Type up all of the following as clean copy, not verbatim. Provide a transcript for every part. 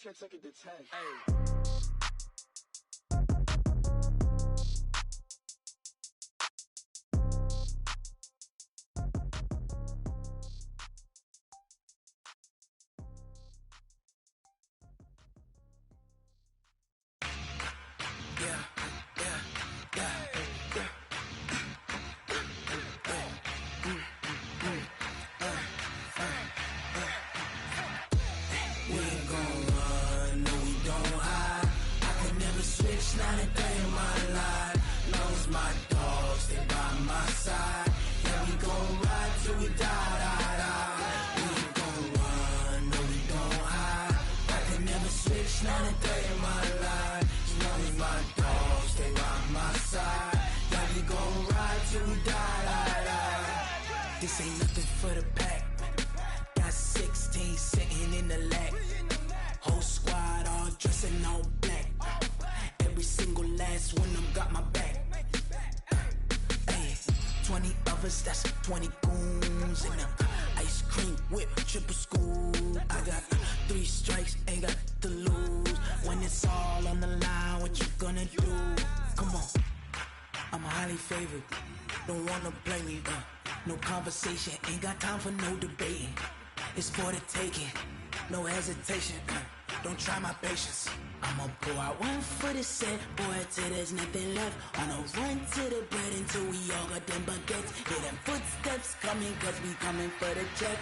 can't take it to 10. Hey. Not a day in my life. Knows my dogs, they by my side. Yeah, we gon' ride till we die. We ain't gon' run, no, we don't hide. I can never switch, not a day in my life. As long as my dogs, they by my side. Yeah, we gon' ride till we die. This ain't nothing for the pack. Got 16 sitting in the lag. Whole squad all dressing all black. Every single last one of them got my back. Hey, 20 of us, that's 20 goons in them. Ice cream whip, triple scoop. I got 3 strikes, ain't got to lose. When it's all on the line, what you gonna do? Come on, I'm highly favored. Don't wanna play me, no conversation, ain't got time for no debating. It's for the taking, no hesitation. Don't try my patience. I'ma pour out one for the set, boy, till there's nothing left. On a run to the bread until we all got them baguettes. Hear them footsteps coming, cause we coming for the check.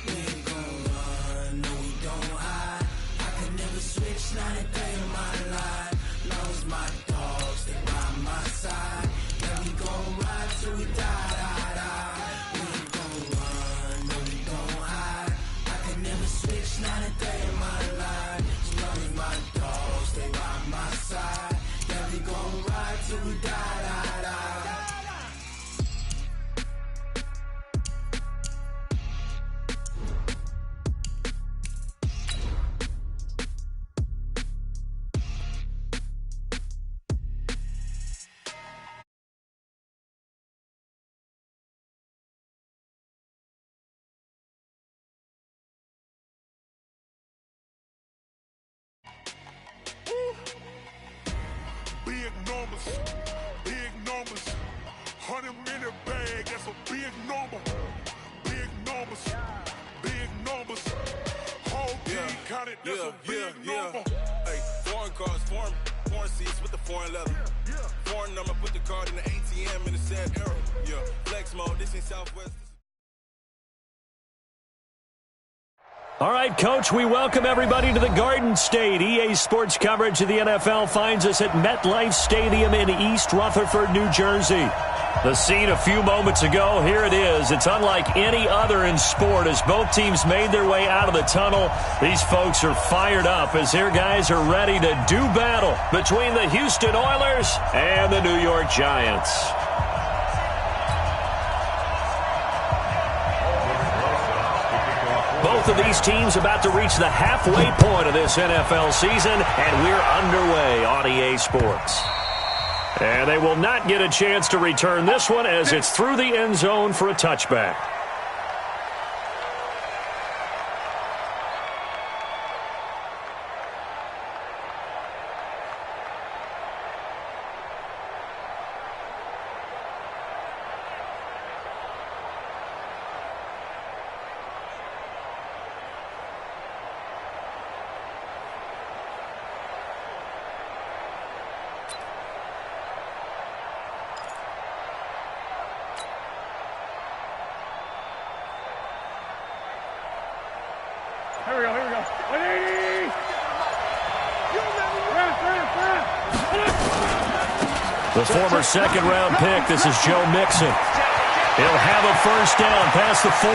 We ain't gon' run, no, we don't hide. I could never switch, not a day in my life. Knows my dogs, they by my side. Yeah, we gon' ride till we die. We ain't gon' run, no, we don't hide. I could never switch, not a day in my life. As long as my dogs, they by my side. Yeah, we gon' ride till we die. Big numbers, 100-minute bag, that's a big number. Big numbers, whole team counted, that's a big number. Hey, foreign cars, foreign seats with the foreign leather. Foreign number, put the card in the ATM in the sad era. Yeah, flex mode, this ain't Southwest. All right, Coach, we welcome everybody to the Garden State. EA Sports coverage of the NFL finds us at MetLife Stadium in East Rutherford, New Jersey. The scene a few moments ago, here it is. It's unlike any other in sport as both teams made their way out of the tunnel. These folks are fired up as their guys are ready to do battle between the Houston Oilers and the New York Giants. Both of these teams about to reach the halfway point of this NFL season, and we're underway on EA Sports. And they will not get a chance to return this one as it's through the end zone for a touchback. Here we go. 180! The former second-round pick, this is Joe Mixon. He'll have a first down past the 40.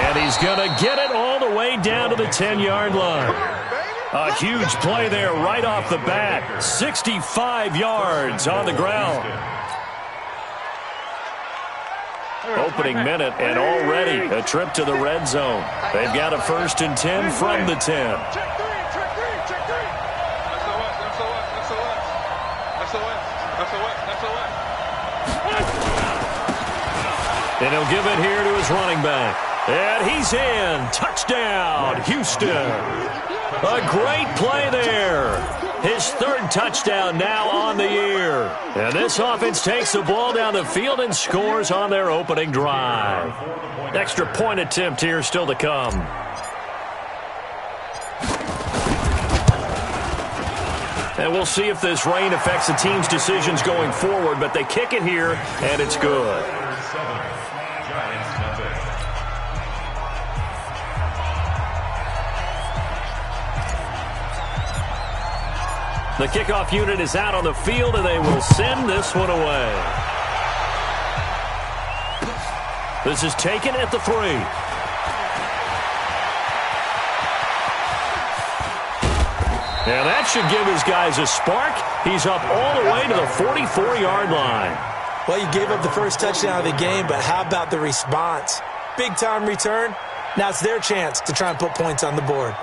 And he's going to get it all the way down to the 10-yard line. A huge play there right off the bat. 65 yards on the ground. Opening minute and already a trip to the red zone. They've got a 1st and 10 from the 10. Check three. And he'll give it here to his running back. And he's in. Touchdown, Houston. A great play there. His third touchdown now on the year. And this offense takes the ball down the field and scores on their opening drive. Extra point attempt here still to come. And we'll see if this rain affects the team's decisions going forward, but they kick it here, and it's good. The kickoff unit is out on the field, and they will send this one away. This is taken at the 3. And that should give his guys a spark. He's up all the way to the 44-yard line. Well, you gave up the first touchdown of the game, but how about the response? Big-time return. Now it's their chance to try and put points on the board.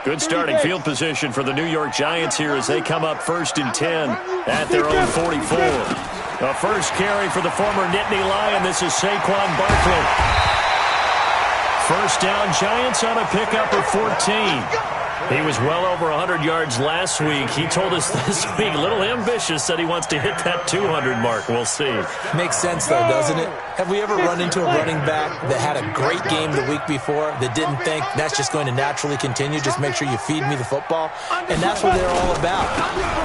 Good starting field position for the New York Giants here as they come up 1st and 10 at their own 44. A first carry for the former Nittany Lion. This is Saquon Barkley. First down, Giants on a pickup of 14. He was well over 100 yards last week. He told us this week, a little ambitious, said he wants to hit that 200 mark. We'll see. Makes sense, though, doesn't it? Have we ever run into a running back that had a great game the week before that didn't think that's just going to naturally continue? Just make sure you feed me the football. And that's what they're all about.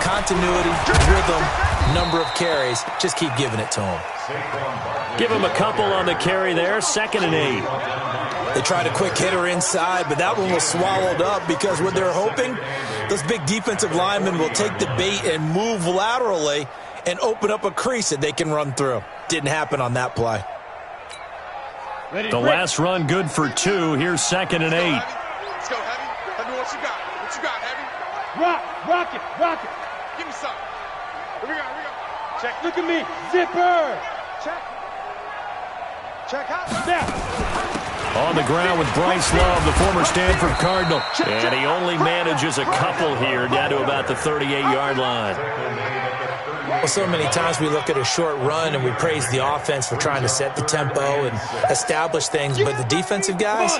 Continuity, rhythm, number of carries. Just keep giving it to him. Give him a couple on the carry there. 2nd and 8. They tried a quick hitter inside, but that one was swallowed up because what they're hoping, those big defensive linemen will take the bait and move laterally and open up a crease that they can run through. Didn't happen on that play. The last run good for 2. Here's 2nd and 8. Let's go, Heavy. Let me what you got. What you got, Heavy? Rock it. Give me some. Here we go. Check. Look at me. Zipper. Check out. On the ground with Bryce Love, the former Stanford Cardinal. And he only manages a couple here down to about the 38-yard line. Well, so many times we look at a short run and we praise the offense for trying to set the tempo and establish things, but the defensive guys,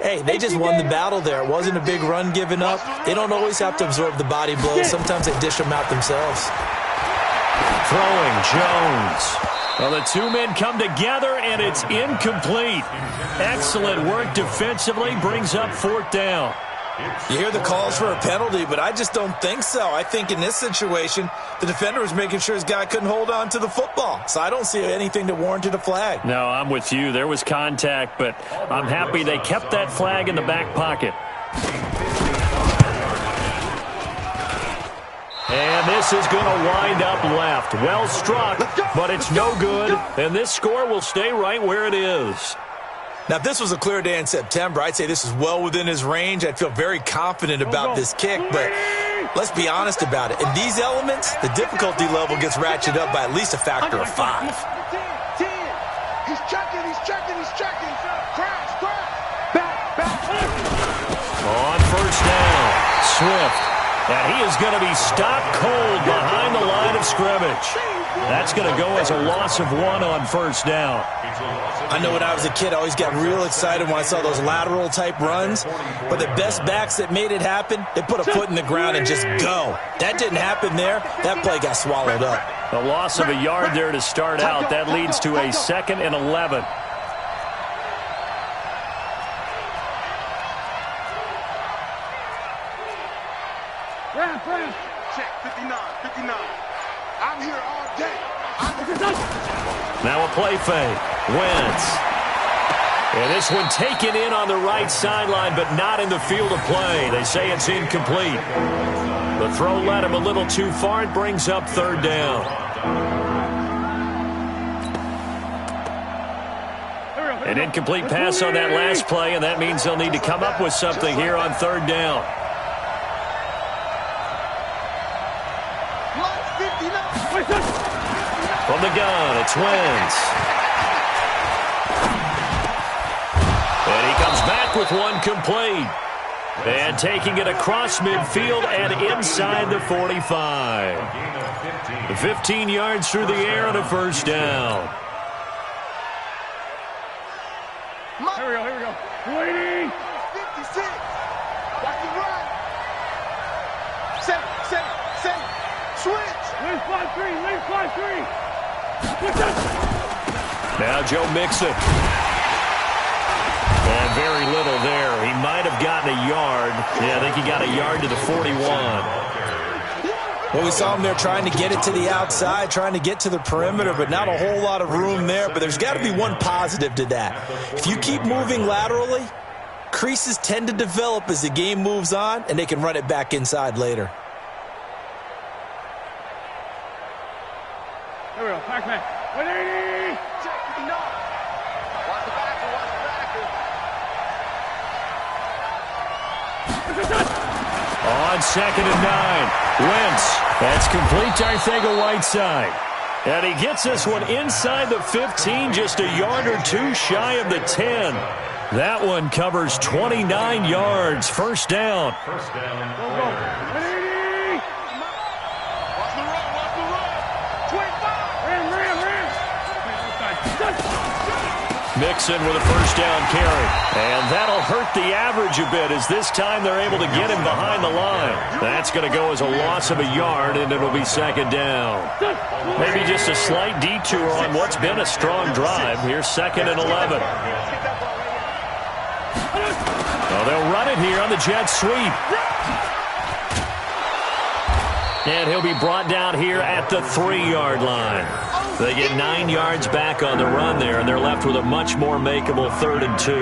hey, they just won the battle there. It wasn't a big run given up. They don't always have to absorb the body blows. Sometimes they dish them out themselves. Throwing, Jones. Well, the two men come together, and it's incomplete. Excellent work defensively, brings up 4th down. You hear the calls for a penalty, but I just don't think so. I think in this situation, the defender was making sure his guy couldn't hold on to the football. So I don't see anything that warranted a flag. No, I'm with you. There was contact, but I'm happy they kept that flag in the back pocket. And this is going to wind up left. Well struck, but it's no good. And this score will stay right where it is. Now, if this was a clear day in September, I'd say this is well within his range. I'd feel very confident about this kick, but let's be honest about it. In these elements, the difficulty level gets ratcheted up by at least a factor of 5. He's checking. Crash. Back. On first down, Swift. And he is going to be stopped cold behind the line of scrimmage. That's going to go as a loss of 1 on first down. I know when I was a kid, I always got real excited when I saw those lateral-type runs. But the best backs that made it happen, they put a foot in the ground and just go. That didn't happen there. That play got swallowed up. A loss of a yard there to start out. That leads to a 2nd and 11. Check. 59. I'm here all day. Now a play fake. Wentz. And this one taken in on the right sideline, but not in the field of play. They say it's incomplete. The throw led him a little too far. It brings up 3rd down. An incomplete pass on that last play, and that means they'll need to come up with something here on 3rd down. From the gun, it's Wentz. And he comes back with one complete. And taking it across midfield and inside the 45. 15 yards through the air and a first down. Here we go, here we go. 20. 56. Watch the run. Set. Switch. Leave 5-3. Now Joe Mixon. And very little there. He might have gotten a yard. Yeah, I think he got a yard to the 41. Well, we saw him there trying to get it to the outside, trying to get to the perimeter, but not a whole lot of room there. But there's got to be one positive to that. If you keep moving laterally, creases tend to develop as the game moves on, and they can run it back inside later. Here we go, back. 180. Check the knock. Watch the backer. On 2nd and 9. Wentz. That's complete to Arcega-Whiteside. And he gets this one inside the 15, just a yard or two shy of the 10. That one covers 29 yards. First down. Go. 180. Watch the run. 25. Ram. Mixon with a first down carry. And that'll hurt the average a bit as this time they're able to get him behind the line. That's going to go as a loss of a yard, and it'll be 2nd down. Maybe just a slight detour on what's been a strong drive. Here's 2nd and 11. Well, they'll run it here on the jet sweep. And he'll be brought down here at the 3-yard line. They get 9 yards back on the run there, and they're left with a much more makeable 3rd and 2.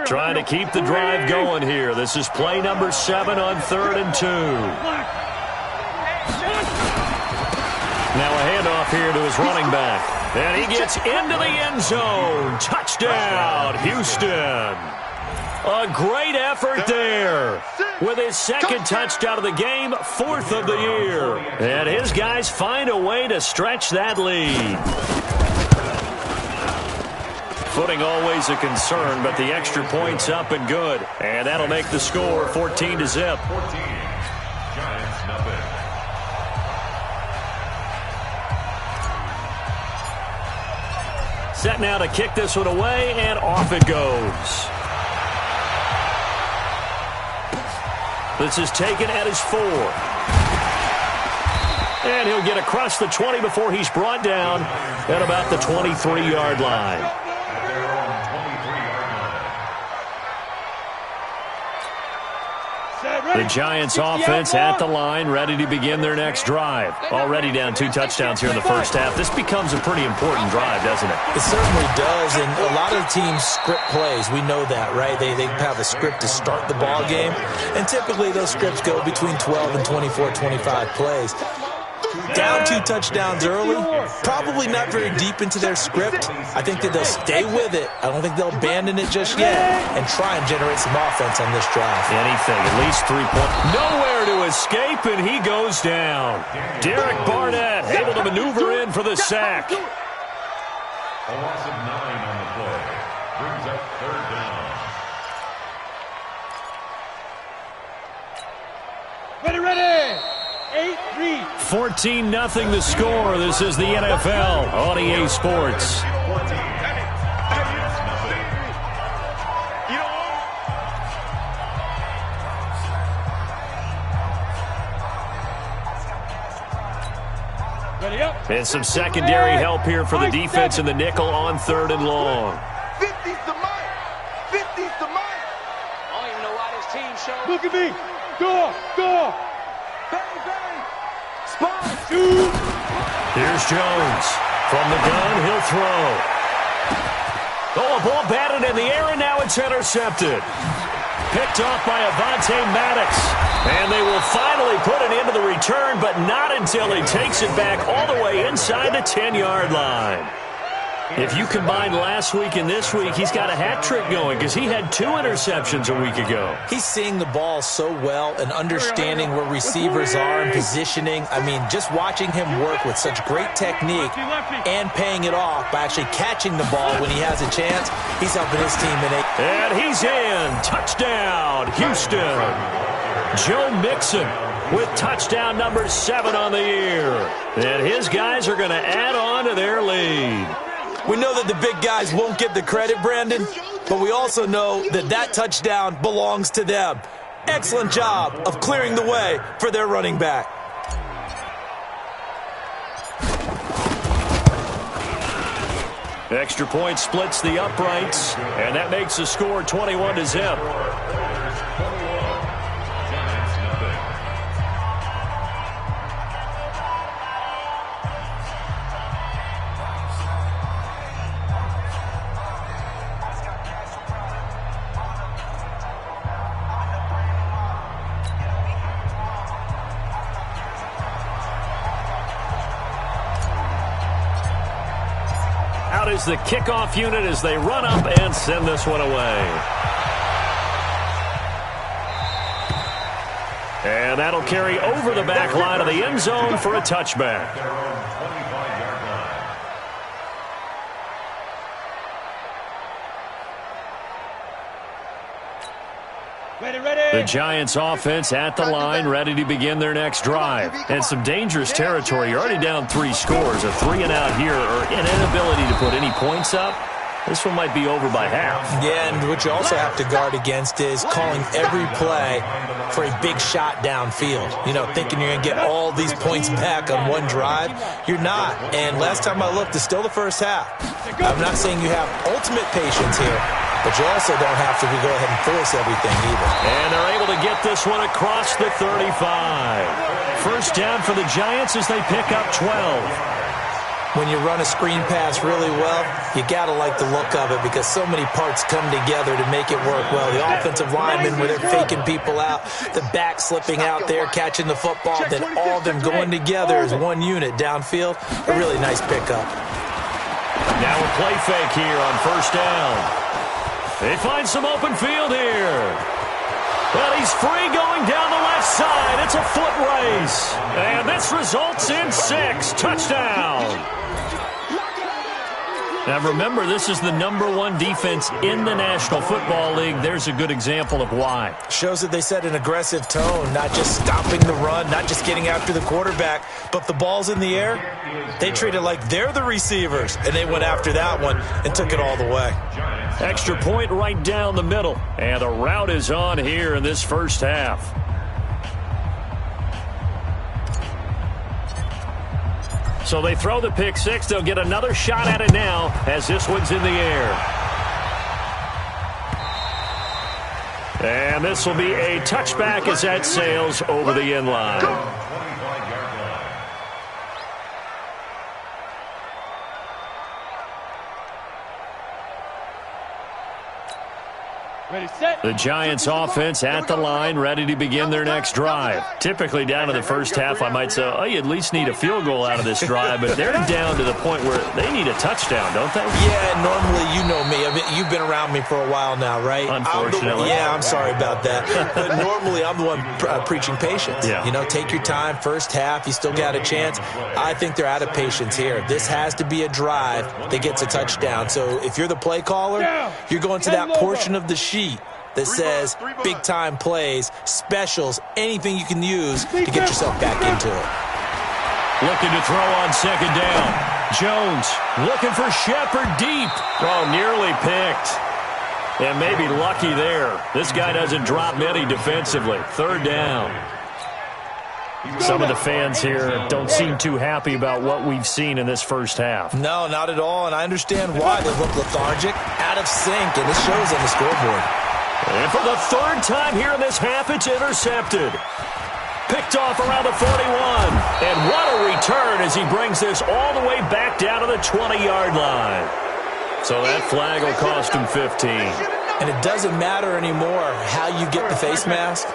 Trying to keep the drive going here. This is play number 7 on 3rd and 2. Now a handoff here to his running back. And he gets into the end zone. Touchdown, Houston. A great effort there. With his 2nd touchdown of the game, 4th of the year. And his guys find a way to stretch that lead. Footing always a concern, but the extra point's up and good. And that'll make the score 14-0. Set now to kick this one away, and off it goes. This is taken at his 4. And he'll get across the 20 before he's brought down at about the 23-yard line. The Giants offense at the line, ready to begin their next drive. Already down 2 touchdowns here in the first half. This becomes a pretty important drive, doesn't it? It certainly does, and a lot of teams script plays. We know that, right? They have a script to start the ball game, and typically those scripts go between 12 and 24, 25 plays. Down 2 touchdowns early, probably not very deep into their script. I think that they'll stay with it. I don't think they'll abandon it just yet and try and generate some offense on this drive. Anything, at least 3 points. Nowhere to escape, and he goes down. Derek Barnett able to maneuver in for the sack. A loss of 9 on the play. Brings up 3rd down. Ready. 8-3. 14-0 the score. This is the NFL on EA Sports. Ready up. And some secondary help here for the defense in the nickel on 3rd and long. 50's the mic. 50's the mic. I don't even know why this team showed. Look at me. Go. Bang. Spot. Shoot. Here's Jones. From the gun, he'll throw. Oh, a ball batted in the air, and now it's intercepted. Picked off by Avonte Maddox. And they will finally put an end to the return, but not until he takes it back all the way inside the 10-yard line. If you combine last week and this week, he's got a hat trick going because he had 2 interceptions a week ago. He's seeing the ball so well and understanding where receivers are and positioning. I mean, just watching him work with such great technique and paying it off by actually catching the ball when he has a chance, he's helping his team in a... And he's in. Touchdown, Houston. Joe Mixon with touchdown number 7 on the year. And his guys are going to add on to their lead. We know that the big guys won't get the credit, Brandon, but we also know that that touchdown belongs to them. Excellent job of clearing the way for their running back. Extra point splits the uprights, and that makes the score 21-0. Out is the kickoff unit as they run up and send this one away. And that'll carry over the back line of the end zone for a touchback. The Giants offense at the line, ready to begin their next drive. And some dangerous territory. You're already down 3 scores. A 3-and-out here, or an inability to put any points up. This one might be over by half. Yeah, and what you also have to guard against is calling every play for a big shot downfield. You know, thinking you're going to get all these points back on one drive. You're not. And last time I looked, it's still the first half. I'm not saying you have ultimate patience here, but you also don't have to go ahead and force everything either. And they're able to get this one across the 35. First down for the Giants as they pick up 12. When you run a screen pass really well, you got to like the look of it because so many parts come together to make it work well. The offensive linemen where they're faking people out, the back slipping out there, catching the football, then all of them going together as one unit downfield. A really nice pickup. Now a play fake here on first down. They find some open field here. Well, he's free going down the left side. It's a foot race. And this results in 6. Touchdown. Now, remember, this is the #1 defense in the National Football League. There's a good example of why. Shows that they set an aggressive tone, not just stopping the run, not just getting after the quarterback, but if the ball's in the air, they treat it like they're the receivers, and they went after that one and took it all the way. Extra point right down the middle, and the route is on here in this first half. So they throw the pick 6. They'll get another shot at it now as this one's in the air. And this will be a touchback as that sails over the end line. Ready, set. The Giants offense at the line, ready to begin their next drive. Typically down to the first half, I might say, oh, you at least need a field goal out of this drive, but they're down to the point where they need a touchdown, don't they? Yeah, normally, you know me. I mean, you've been around me for a while now, right? Unfortunately. I'm sorry about that. But normally, I'm the one preaching patience. Yeah. You know, take your time. First half, you still got a chance. I think they're out of patience here. This has to be a drive that gets a touchdown. So if you're the play caller, you're going to that portion of the sheet that says big-time plays, specials, anything you can use to get yourself back into it. Looking to throw on second down. Jones looking for Shepard deep. Oh, nearly picked. And maybe lucky there. This guy doesn't drop many defensively. Third down. Some of the fans here don't seem too happy about what we've seen in this first half. No, not at all, and I understand why. They look lethargic, out of sync, and this shows on the scoreboard. And for the third time here in this half, it's intercepted. Picked off around the 41. And what a return as he brings this all the way back down to the 20-yard line. So that flag will cost him 15. And it doesn't matter anymore how you get the face mask.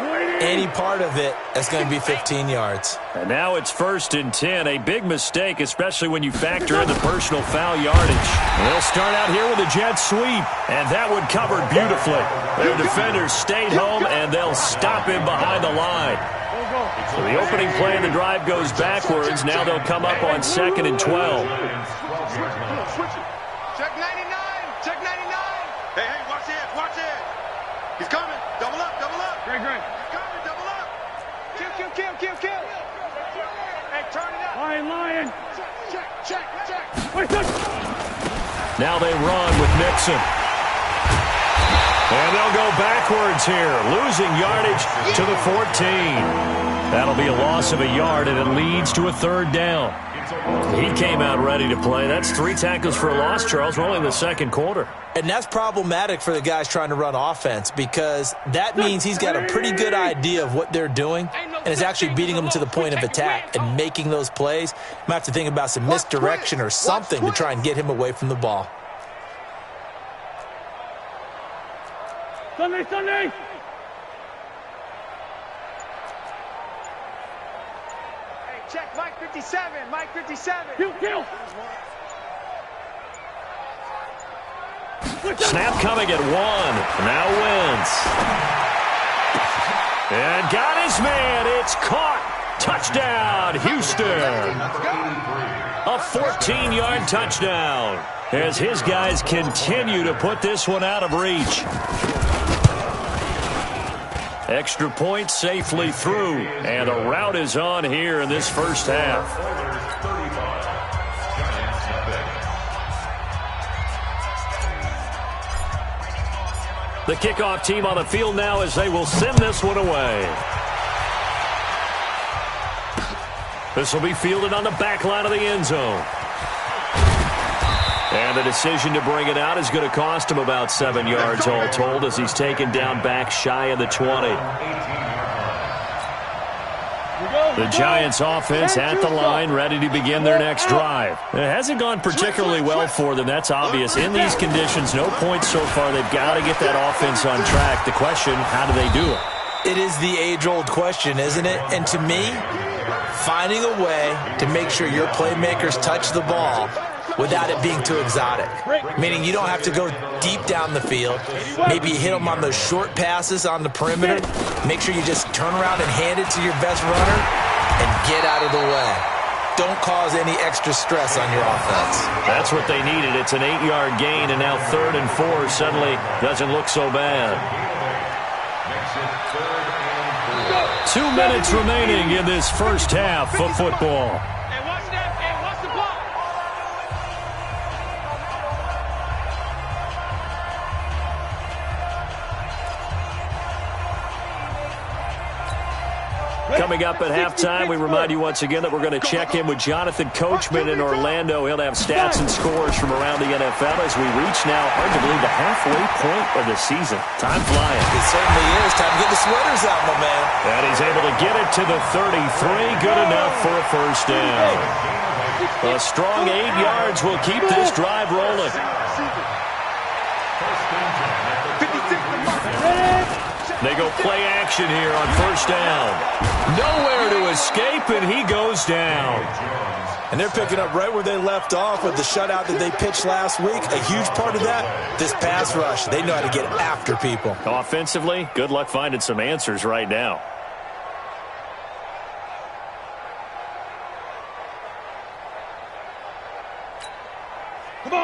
any part of it that's going to be 15 yards. And now it's 1st and 10. A big mistake, especially when you factor in the personal foul yardage. They'll start out here with a jet sweep, and that one covered beautifully. Their defenders stayed home, and they'll stop him behind the line. So the opening play of the drive goes backwards. Now they'll come up on 2nd and 12. Check 99. Check 99. Hey, watch it. Watch it. He's coming. Double up. Double up. Great. He's coming. Double up. Kill. Hey, turn it up. Lion. Check. Wait, touch. Now they run with Mixon. And they'll go backwards here, losing yardage to the 14. That'll be a loss of a yard, and it leads to a 3rd down. He came out ready to play. That's 3 tackles for a loss, Charles. We're only in the 2nd quarter. And that's problematic for the guys trying to run offense because that means he's got a pretty good idea of what they're doing and is actually beating them to the point of attack and making those plays. Might have to think about some misdirection or something to try and get him away from the ball. Sunday. Check Mike 57. Mike 57. Kill. Snap coming at 1. Now Wentz. And got his man. It's caught. Touchdown, Houston. A 14-yard touchdown as his guys continue to put this one out of reach. Extra point safely through, and a rout is on here in this first half. The kickoff team on the field now as they will send this one away. This will be fielded on the back line of the end zone. And the decision to bring it out is going to cost him about 7 yards all told as he's taken down back shy of the 20. The Giants offense at the line, ready to begin their next drive. It hasn't gone particularly well for them, that's obvious. In these conditions, no points so far. They've got to get that offense on track. The question, how do they do it? It is the age-old question, isn't it? And to me, finding a way to make sure your playmakers touch the ball without it being too exotic. Meaning you don't have to go deep down the field. Maybe you hit them on those short passes on the perimeter. Make sure you just turn around and hand it to your best runner and get out of the way. Don't cause any extra stress on your offense. That's what they needed. It's an 8-yard gain, and now 3rd and 4 suddenly doesn't look so bad. 2 minutes remaining in this first half of football. Coming up at halftime, we remind you once again that we're going to check in with Jonathan Coachman in Orlando. He'll have stats and scores from around the NFL as we reach now, hard to believe, the halfway point of the season. Time flying. It certainly is. Time to get the sweaters out, my man. And he's able to get it to the 33. Good enough for a first down. A strong 8 yards will keep this drive rolling. They go play action here on first down. Nowhere to escape, and he goes down. And they're picking up right where they left off with the shutout that they pitched last week. A huge part of that, this pass rush. They know how to get after people. Offensively, good luck finding some answers right now.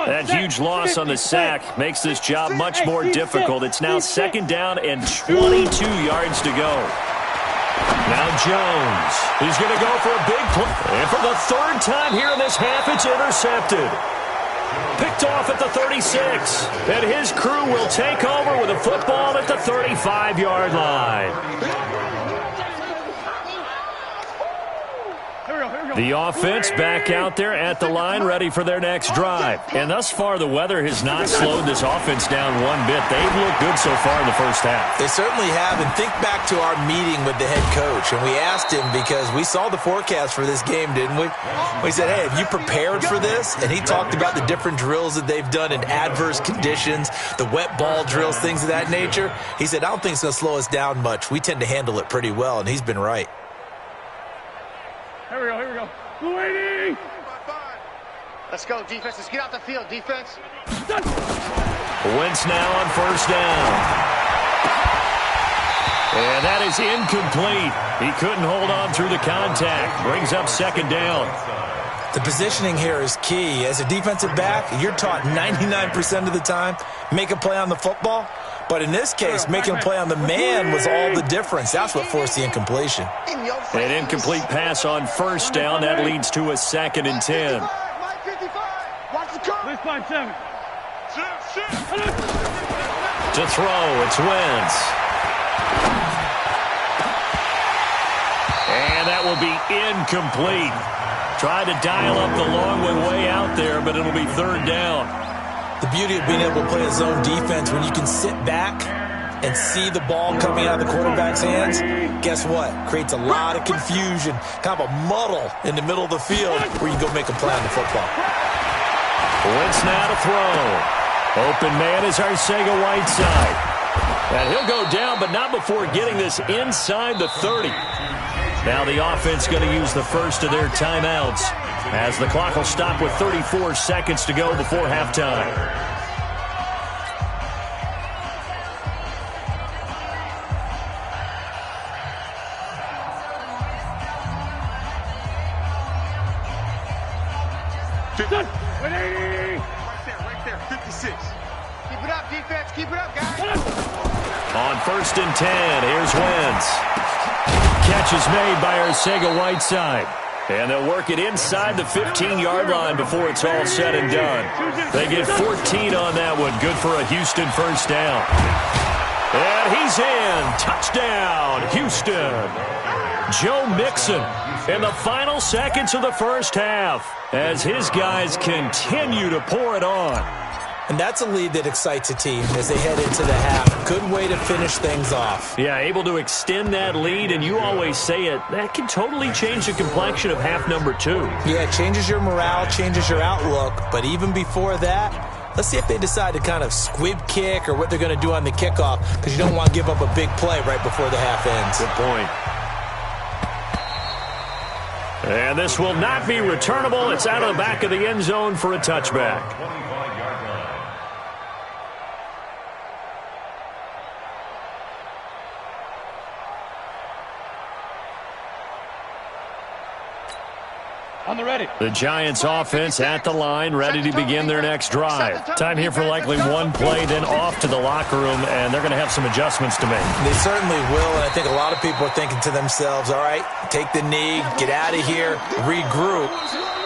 That huge loss on the sack makes this job much more difficult. It's now 2nd down and 22 yards to go. Now Jones. He's going to go for a big play. And for the 3rd time here in this half, it's intercepted. Picked off at the 36. And his crew will take over with a football at the 35-yard line. Here we go. The offense back out there at the line, ready for their next drive. And thus far, the weather has not slowed this offense down one bit. They've looked good so far in the first half. They certainly have. And think back to our meeting with the head coach. And we asked him, because we saw the forecast for this game, didn't we? We said, hey, have you prepared for this? And he talked about the different drills that they've done in adverse conditions, the wet ball drills, things of that nature. He said, I don't think it's going to slow us down much. We tend to handle it pretty well, and he's been right. Here we go, here we go. Waiting! Let's go, defense. Let's get out the field, defense. Wentz now on first down. And that is incomplete. He couldn't hold on through the contact. Brings up second down. The positioning here is key. As a defensive back, you're taught 99% of the time, make a play on the football. But in this case, making a play on the man was all the difference. That's what forced the incompletion. An incomplete pass on first down. That leads to a 2nd and 10. Let's find 7. To throw, it's Wentz. And that will be incomplete. Tried to dial up the long one way out there, but it'll be 3rd down. The beauty of being able to play a zone defense, when you can sit back and see the ball coming out of the quarterback's hands, guess what? Creates a lot of confusion, kind of a muddle in the middle of the field where you can go make a play on the football. Wentz now to throw. Open man is Arcega-Whiteside. And he'll go down, but not before getting this inside the 30. Now the offense going to use the first of their timeouts, as the clock will stop with 34 seconds to go before halftime. Right there, 56. Keep it up, defense. Keep it up, guys. On 1st and 10, here's Wentz. Catch is made by Arcega-Whiteside. And they'll work it inside the 15-yard line before it's all said and done. They get 14 on that one. Good for a Houston first down. And he's in. Touchdown, Houston. Joe Mixon in the final seconds of the first half as his guys continue to pour it on. And that's a lead that excites a team as they head into the half. Good way to finish things off. Yeah, able to extend that lead, and you always say it, that can totally change the complexion of half number 2. Yeah, it changes your morale, changes your outlook. But even before that, let's see if they decide to kind of squib kick or what they're going to do on the kickoff, because you don't want to give up a big play right before the half ends. Good point. And this will not be returnable. It's out of the back of the end zone for a touchback. On the ready. The Giants offense at the line, ready to begin their next drive. Time here for likely one play, then off to the locker room, and they're going to have some adjustments to make. They certainly will, and I think a lot of people are thinking to themselves, all right, take the knee, get out of here, regroup.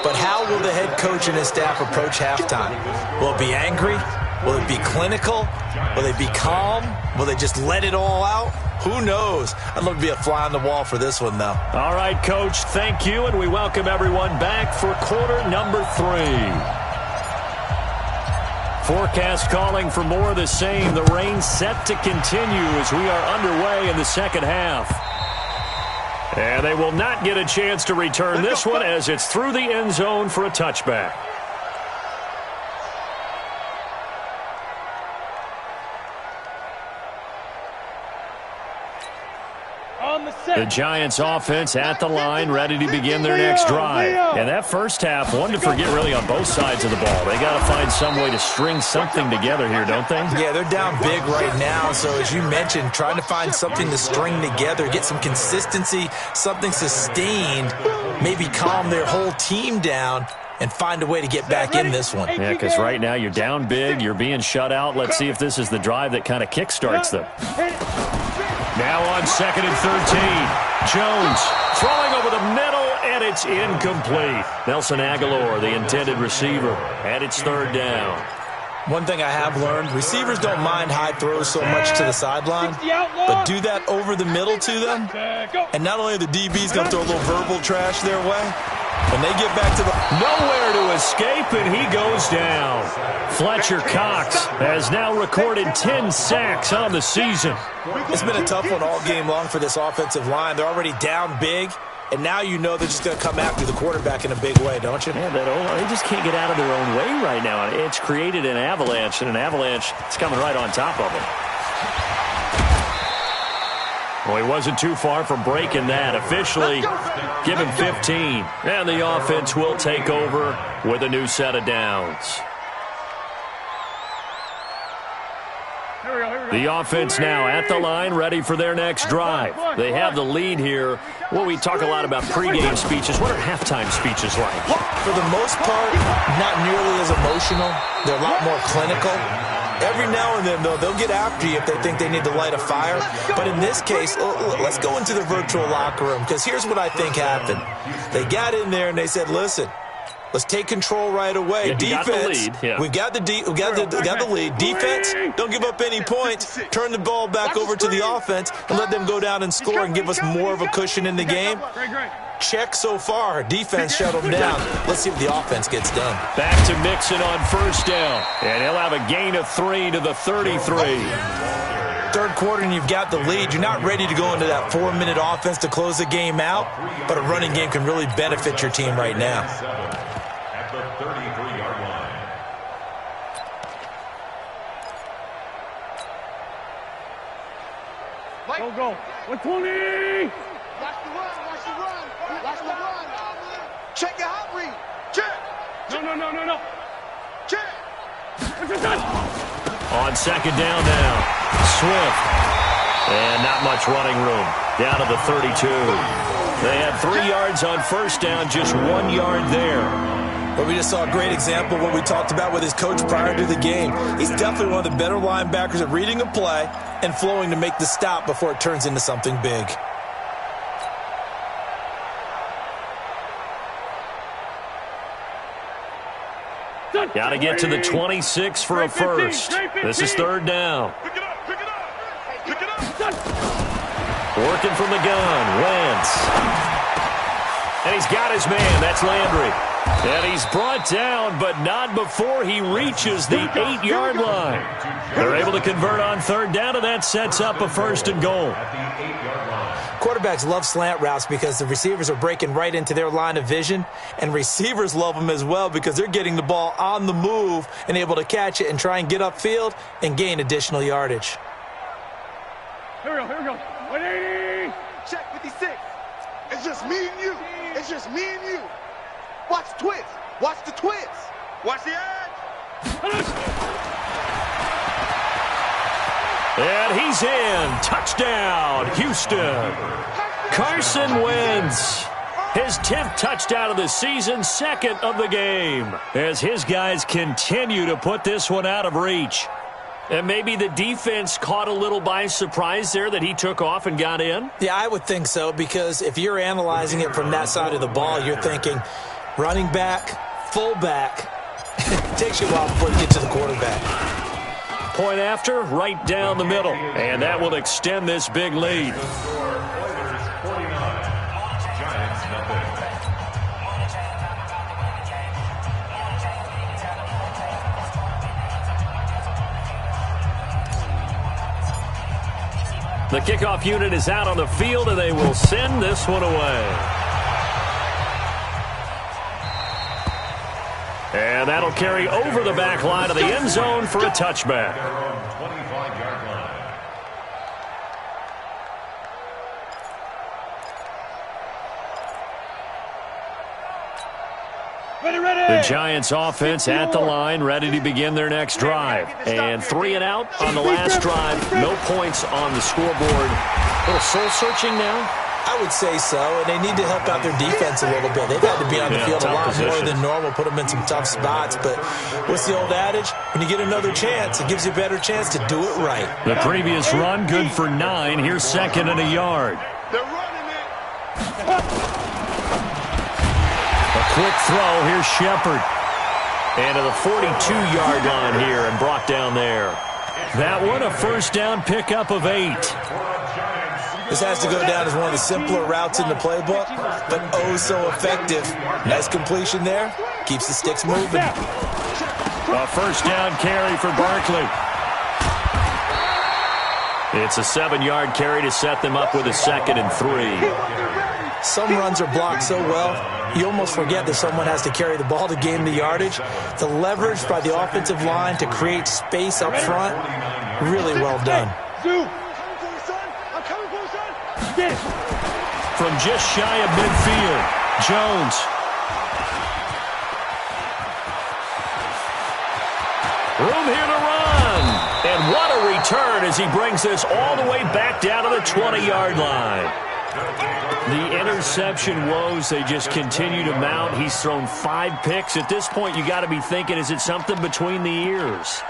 But how will the head coach and his staff approach halftime? Will it be angry? Will it be clinical? Will they be calm? Will they just let it all out? Who knows? I'd love to be a fly on the wall for this one, though. All right, Coach, thank you, and we welcome everyone back for quarter number 3. Forecast calling for more of the same. The rain set to continue as we are underway in the second half. And they will not get a chance to return this one as it's through the end zone for a touchback. The Giants offense at the line, ready to begin their next drive. And that first half, one to forget really on both sides of the ball. They got to find some way to string something together here, don't they? Yeah, they're down big right now. So as you mentioned, trying to find something to string together, get some consistency, something sustained, maybe calm their whole team down and find a way to get back in this one. Yeah, because right now you're down big, you're being shut out. Let's see if this is the drive that kind of kickstarts them. Now on 2nd and 13, Jones throwing over the middle, and it's incomplete. Nelson Aguilar, the intended receiver, and it's 3rd down. One thing I have learned, receivers don't mind high throws so much to the sideline, but do that over the middle to them, and not only are the DBs going to throw a little verbal trash their way, When they get back to the... Nowhere to escape, and he goes down. Fletcher Cox has now recorded 10 sacks on the season. It's been a tough one all game long for this offensive line. They're already down big, and now you know they're just going to come after the quarterback in a big way, don't you? Yeah, they just can't get out of their own way right now. It's created an avalanche, and an avalanche is coming right on top of them. Well, he wasn't too far from breaking that. Officially, give him 15. And the offense will take over with a new set of downs. The offense now at the line, ready for their next drive. They have the lead here. Well, we talk a lot about pregame speeches. What are halftime speeches like? For the most part, not nearly as emotional. They're a lot more clinical. Every now and then, though, they'll get after you if they think they need to light a fire. But in this case, let's go into the virtual locker room, because here's what I think happened. They got in there and they said, listen, let's take control right away. Defense, we've got the lead. Defense, don't give up any points. Turn the ball back over to the offense and let them go down and score and give us more of a cushion in the game. Check so far. Defense shut them down. Let's see what the offense gets done. Back to Mixon on first down. And he'll have a gain of 3 to the 33. Third quarter and you've got the lead. You're not ready to go into that 4-minute offense to close the game out, but a running game can really benefit your team right now. At the 33-yard line. Go. 120. Watch the run. Watch the run. Check Chkaho3. Check. No. Check. On second down now, Swift. And not much running room. Down to the 32. They had 3 yards on first down, just 1 yard there. But we just saw a great example of what we talked about with his coach prior to the game. He's definitely one of the better linebackers at reading a play and flowing to make the stop before it turns into something big. Got to get to the 26 for a first. This is third down. Pick it up. Working from the gun, Wentz. And he's got his man. That's Landry. And he's brought down, but not before he reaches the 8-yard line. They're able to convert on third down, and that sets up a first and goal. Quarterbacks love slant routes because the receivers are breaking right into their line of vision, and receivers love them as well because they're getting the ball on the move and able to catch it and try and get upfield and gain additional yardage. Here we go. 180. Check 56. It's just me and you. Watch the twist. Watch the edge. And he's in. Touchdown, Houston. Carson Wentz. His 10th touchdown of the season, second of the game, as his guys continue to put this one out of reach. And maybe the defense caught a little by surprise there that he took off and got in? Yeah, I would think so, because if you're analyzing it from that side of the ball, you're thinking running back, fullback. It takes you a while before you get to the quarterback. Point after, right down the middle. And that will extend this big lead. The kickoff unit is out on the field, and they will send this one away. And that'll carry over the back line of the end zone for a touchback. The Giants offense at the line, ready to begin their next drive. And 3 and out on the last drive. No points on the scoreboard. A little soul-searching now? I would say so, and they need to help out their defense a little bit. They've had to be on the field a lot more than normal, put them in some tough spots. But what's the old adage? When you get another chance, it gives you a better chance to do it right. The previous run, good for 9. Here's second and a yard. They're running it. A quick throw. Here's Shepard. And to the 42-yard line here and brought down there. That one, a first down pickup of 8. This has to go down as one of the simpler routes in the playbook, but oh so effective. Nice completion there. Keeps the sticks moving. A first down carry for Barkley. It's a 7-yard carry to set them up with a 2nd and 3. Some runs are blocked so well, you almost forget that someone has to carry the ball to gain the yardage. The leverage by the offensive line to create space up front, really well done. From just shy of midfield, Jones. Room here to run. And what a return as he brings this all the way back down to the 20-yard line. The interception woes, they just continue to mount. He's thrown 5 picks. At this point, you got to be thinking, is it something between the ears?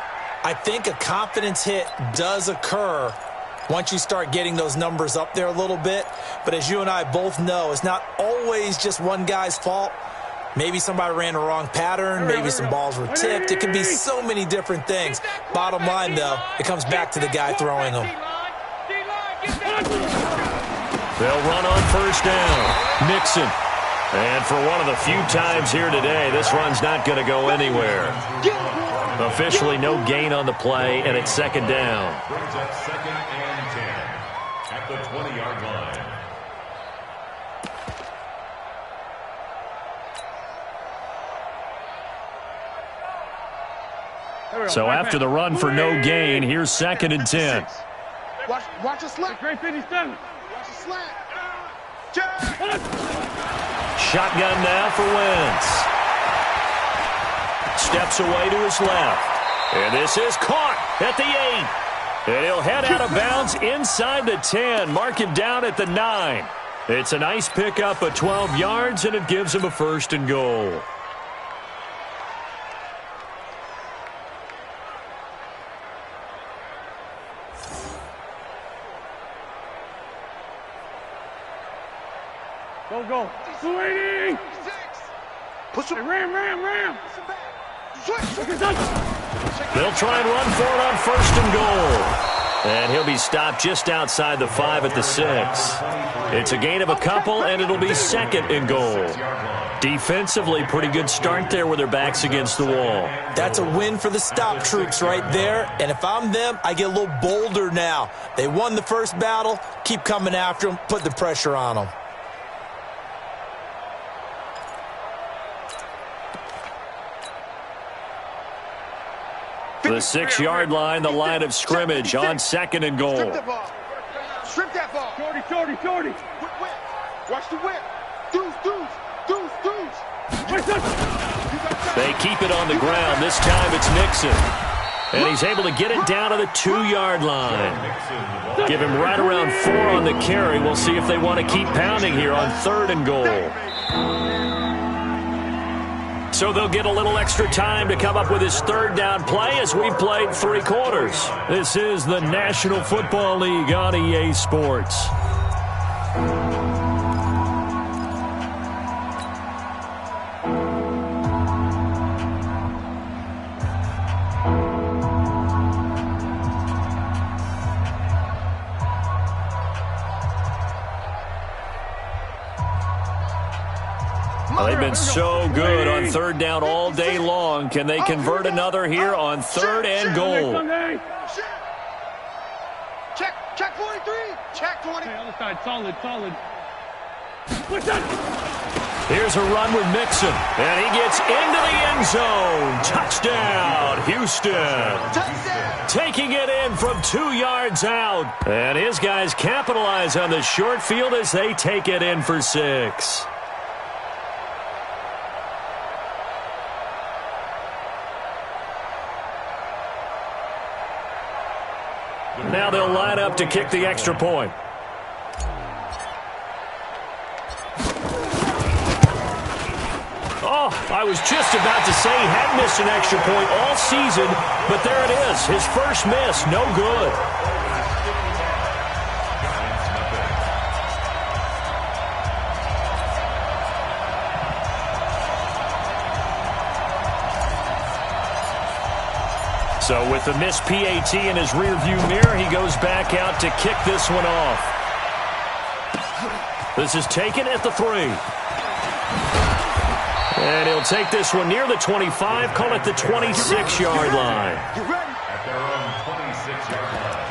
I think a confidence hit does occur once you start getting those numbers up there a little bit. But as you and I both know, it's not always just one guy's fault. Maybe somebody ran the wrong pattern. Maybe some balls were tipped. It could be so many different things. Bottom line, though, it comes back to the guy throwing them. They'll run on first down. Mixon. And for one of the few times here today, this run's not going to go anywhere. Officially no gain on the play, and it's 2nd down. Brings up 2nd and 10 at the 20-yard line. So after the run for no gain, here's 2nd and 10. Watch a slant. Great 57. Watch a slant. Shotgun now for Wentz. Steps away to his left. And this is caught at the 8. And he'll head out of bounds inside the 10. Mark him down at the 9. It's a nice pickup of 12 yards, and it gives him a 1st and goal. Go. 280. Push him. Ram. They'll try and run for it on 1st and goal. And he'll be stopped just outside the 5 at the 6. It's a gain of a couple, and it'll be 2nd and goal. Defensively, pretty good start there with their backs against the wall. That's a win for the stop troops right there. And if I'm them, I get a little bolder now. They won the first battle. Keep coming after them. Put the pressure on them. The 6-yard line, the line of scrimmage on 2nd and goal. Strip that ball. Shorty. Watch the whip. Deuce. They keep it on the ground. This time it's Mixon. And he's able to get it down to the 2-yard line. Give him right around 4 on the carry. We'll see if they want to keep pounding here on 3rd and goal. So they'll get a little extra time to come up with his 3rd down play as we played 3 quarters. This is the National Football League on EA Sports. They've been so good on 3rd down all day long. Can they convert another here on 3rd and goal? Check 43. Check 20. Other side, solid. Here's a run with Mixon, and he gets into the end zone. Touchdown, Houston. Touchdown. Taking it in from 2 yards out. And his guys capitalize on the short field as they take it in for 6. Now they'll line up to kick the extra point. Oh, I was just about to say he hadn't missed an extra point all season, but there it is. His first miss, no good. So with the missed PAT in his rearview mirror, he goes back out to kick this one off. This is taken at the 3. And he'll take this one near the 25, call it the 26-yard line. You ready? At their own 26-yard line.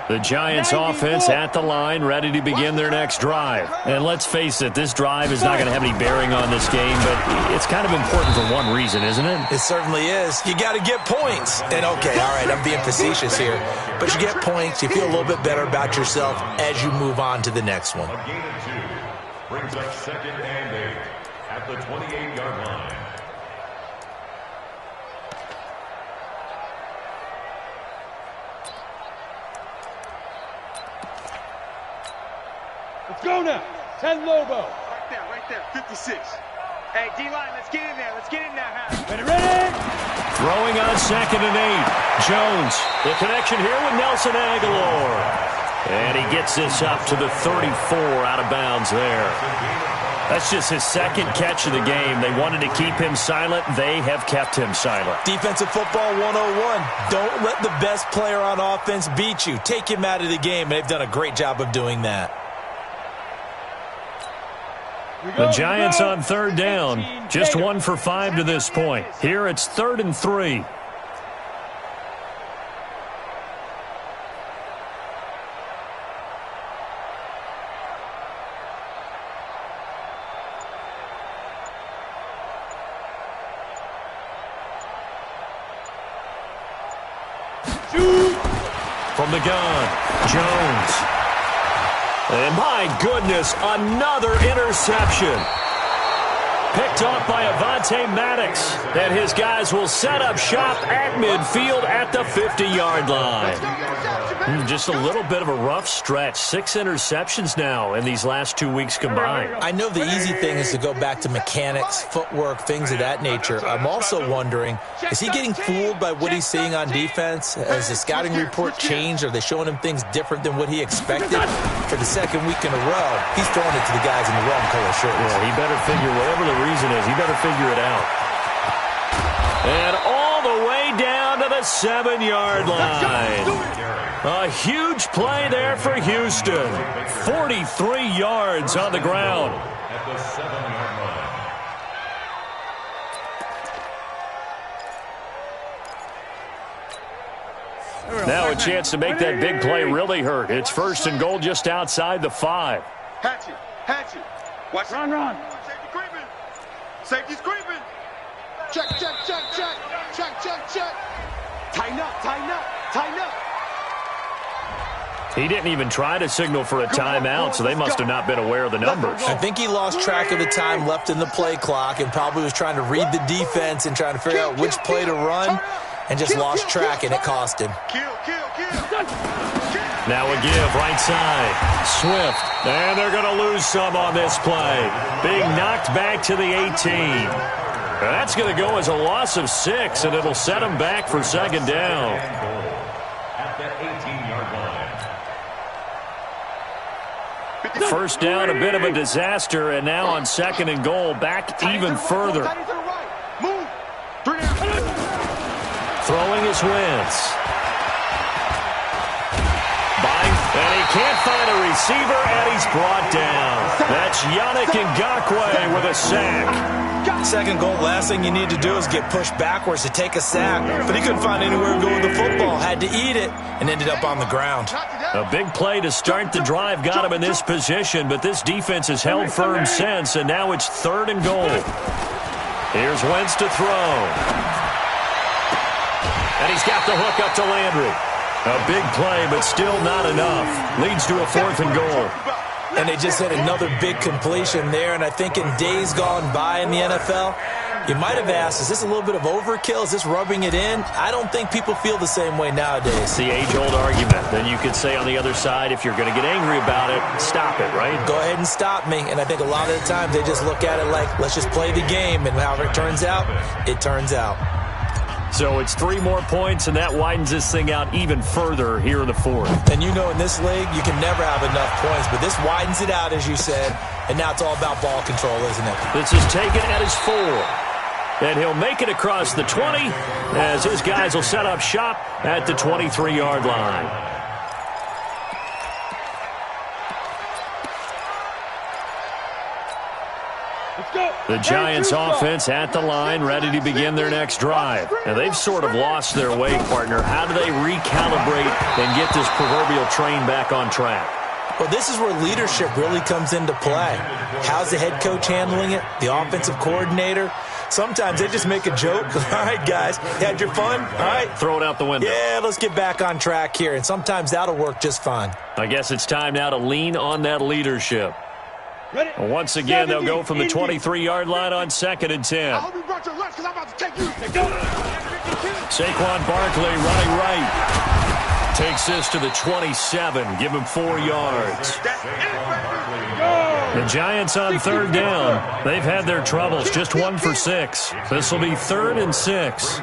The Giants offense at the line, ready to begin their next drive. And let's face it, this drive is not going to have any bearing on this game, but it's kind of important for one reason, isn't it? It certainly is. You got to get points. And okay, all right, I'm being facetious here, but you get points, you feel a little bit better about yourself as you move on to the next one. A gain of 2 brings up 2nd and 8 at the 28-yard line. Let's go now. 10 Lobo. Right there, 56. Hey, D-line, let's get in there. Let's get in there, Harry. Ready? Throwing on 2nd and 8. Jones, the connection here with Nelson Aguilar. And he gets this up to the 34 out of bounds there. That's just his 2nd catch of the game. They wanted to keep him silent. They have kept him silent. Defensive football 101. Don't let the best player on offense beat you. Take him out of the game, and they've done a great job of doing that. The Giants on 3rd down. Just 1 for 5 to this point. Here it's 3rd and 3. From the gun, Jones. And my goodness, another interception. Picked off by Avonte Maddox. And his guys will set up shop at midfield at the 50-yard line. Just a little bit of a rough stretch. 6 interceptions now in these last 2 weeks combined. I know the easy thing is to go back to mechanics, footwork, things of that nature. I'm also wondering, is he getting fooled by what he's seeing on defense? Has the scouting report changed? Are they showing him things different than what he expected? For the 2nd week in a row, he's throwing it to the guys in the red color shirts. Yeah, he better figure, whatever the reason is, he better figure it out. And all the way down to the 7-yard line. A huge play there for Houston. 43 yards on the ground. At the 7-yard line. Now a chance to make that big play really hurt. It's 1st and goal just outside the 5. Hatchet. Watch Run. Safety creeping. Safety's creeping. Check. Tighten up. He didn't even try to signal for a timeout, so they must have not been aware of the numbers. I think he lost track of the time left in the play clock and probably was trying to read the defense and trying to figure out which play to run and just lost track, and it cost him. Kill. Now a give, right side. Swift. And they're going to lose some on this play. Being knocked back to the 18. That's going to go as a loss of 6, and it'll set them back for 2nd down. At the 18-yard line. 1st down, a bit of a disaster, and now on 2nd and goal, back even further. Move. Throwing his Wentz. And he can't find a receiver, and he's brought down. That's Yannick Ngakoue with a sack. 2nd goal, last thing you need to do is get pushed backwards to take a sack. But he couldn't find anywhere to go with the football. Had to eat it and ended up on the ground. A big play to start the drive got him in this position, but this defense has held firm since, and now it's 3rd and goal. Here's Wentz to throw. And he's got the hook up to Landry. A big play, but still not enough. Leads to a 4th and goal. And they just had another big completion there, and I think in days gone by in the NFL, You might have asked, is this a little bit of overkill? Is this rubbing it in? I don't think people feel the same way nowadays. It's the age-old argument. Then you could say on the other side, if you're going to get angry about it, stop it, right? Go ahead and stop me. And I think a lot of the times they just look at it like, let's just play the game. And however it turns out, it turns out. So it's 3 more points, and that widens this thing out even further here in the fourth. And you know in this league, you can never have enough points. But this widens it out, as you said. And now it's all about ball control, isn't it? This is taken at his 4. And he'll make it across the 20 as his guys will set up shop at the 23-yard line. The Giants offense at the line, ready to begin their next drive. Now, they've sort of lost their way, partner. How do they recalibrate and get this proverbial train back on track? Well, this is where leadership really comes into play. How's the head coach handling it? The offensive coordinator? Sometimes they just make a joke. All right, guys, you had your fun? All right. Throw it out the window. Yeah, let's get back on track here. And sometimes that'll work just fine. I guess it's time now to lean on that leadership. Once again, they'll go from the 23-yard line on 2nd and 10. I hope you brought your lunch because I'm about to take you. Saquon Barkley running right. Takes this to the 27. Give him 4 yards. The Giants on 3rd down. They've had their troubles. Just 1 for 6. This will be 3rd and 6.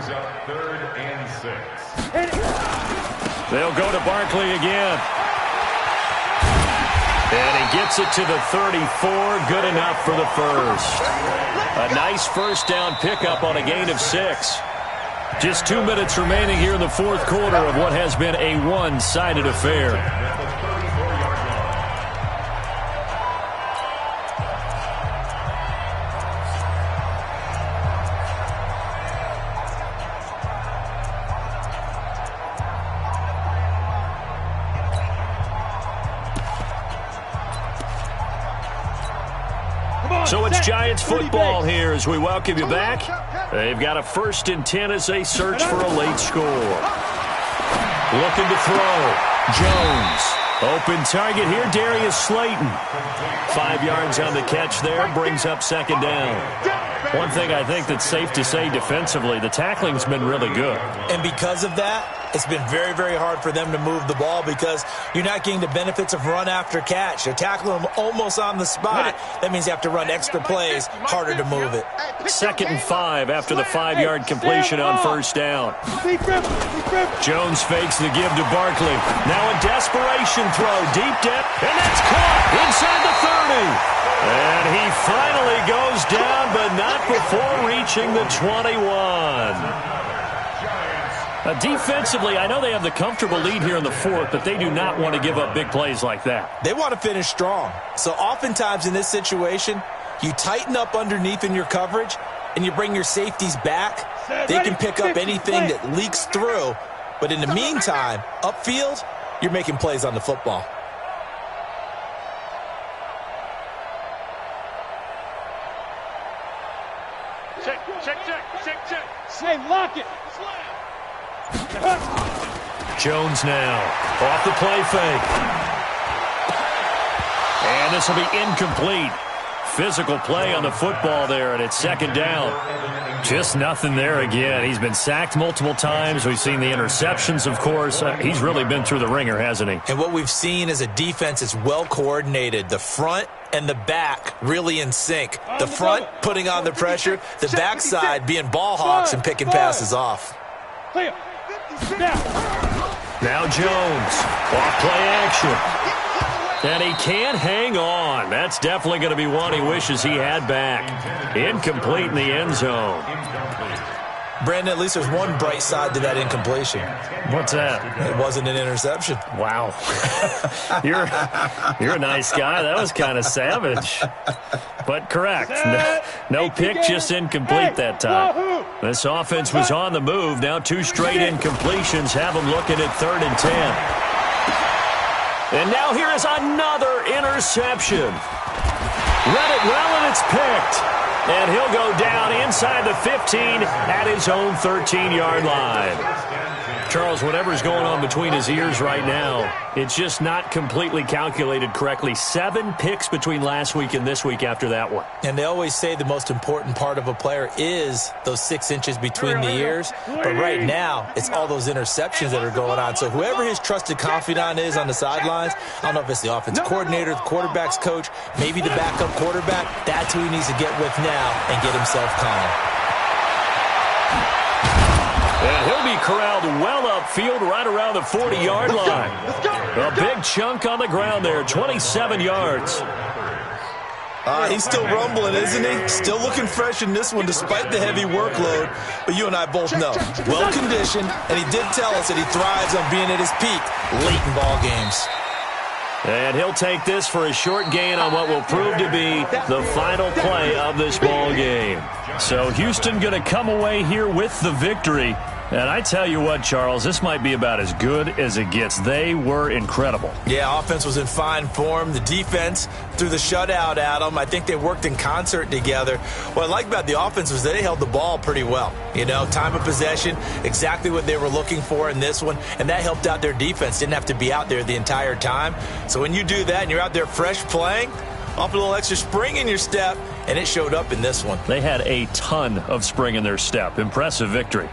They'll go to Barkley again. And he gets it to the 34. Good enough for the first. A nice first down pickup on a gain of 6. Just 2 minutes remaining here in the fourth quarter of what has been a one-sided affair. So it's Giants football here as we welcome you back. They've got a 1st and 10 as they search for a late score. Looking to throw. Jones. Open target here, Darius Slayton. 5 yards on the catch there, brings up 2nd down. One thing I think that's safe to say defensively, the tackling's been really good. And because of that, it's been very, very hard for them to move the ball because you're not getting the benefits of run after catch. They're tackling them almost on the spot. That means you have to run extra plays, harder to move it. 2nd and 5 after the 5-yard completion on 1st down. Jones fakes the give to Barkley. Now a desperation throw, deep depth, and that's caught inside the 30. And he finally goes down, but not before reaching the 21. Defensively, I know they have the comfortable lead here in the fourth, but they do not want to give up big plays like that. They want to finish strong. So oftentimes in this situation, you tighten up underneath in your coverage, and you bring your safeties back. They can pick up anything that leaks through. But in the meantime, upfield, you're making plays on the football. Check. Hey, lock it. Jones now off the play fake. And this will be incomplete. Physical play on the football there, and it's 2nd down. Just nothing there again. He's been sacked multiple times. We've seen the interceptions, of course. He's really been through the ringer, hasn't he? And what we've seen is a defense that's well coordinated. The front and the back really in sync. The front putting on the pressure, the backside being ball hawks and picking passes off. Now Jones, off play action. And he can't hang on. That's definitely going to be one he wishes he had back. Incomplete in the end zone. Brandon, at least there's one bright side to that incompletion. What's that? It wasn't an interception. Wow. You're a nice guy. That was kind of savage. But correct. No pick, just incomplete that time. This offense was on the move. Now 2 straight incompletions have them looking at 3rd and 10. And now here is another interception. Read it well, and it's picked. And he'll go down inside the 15 at his own 13-yard line. Charles, whatever's going on between his ears right now, it's just not completely calculated correctly. 7 picks between last week and this week after that one. And they always say the most important part of a player is those 6 inches between the ears. But right now, it's all those interceptions that are going on. So whoever his trusted confidant is on the sidelines, I don't know if it's the offensive coordinator, the quarterback's coach, maybe the backup quarterback, that's who he needs to get with now and get himself calm. And he'll be corralled well upfield right around the 40-yard line. A big chunk on the ground there, 27 yards. He's still rumbling, isn't he? Still looking fresh in this one despite the heavy workload. But you and I both know, well-conditioned, and he did tell us that he thrives on being at his peak late in ball games. And he'll take this for a short gain on what will prove to be the final play of this ball game. So Houston going to come away here with the victory. And I tell you what, Charles, this might be about as good as it gets. They were incredible. Yeah, offense was in fine form. The defense threw the shutout at them. I think they worked in concert together. What I like about the offense was they held the ball pretty well. You know, time of possession, exactly what they were looking for in this one. And that helped out their defense. Didn't have to be out there the entire time. So when you do that and you're out there fresh playing, off a little extra spring in your step, and it showed up in this one. They had a ton of spring in their step. Impressive victory.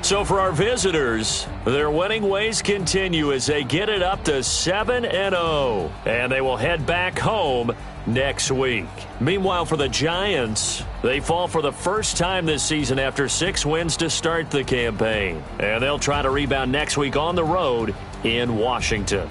So for our visitors, their winning ways continue as they get it up to 7-0. And they will head back home next week. Meanwhile, for the Giants, they fall for the first time this season after 6 wins to start the campaign. And they'll try to rebound next week on the road in Washington.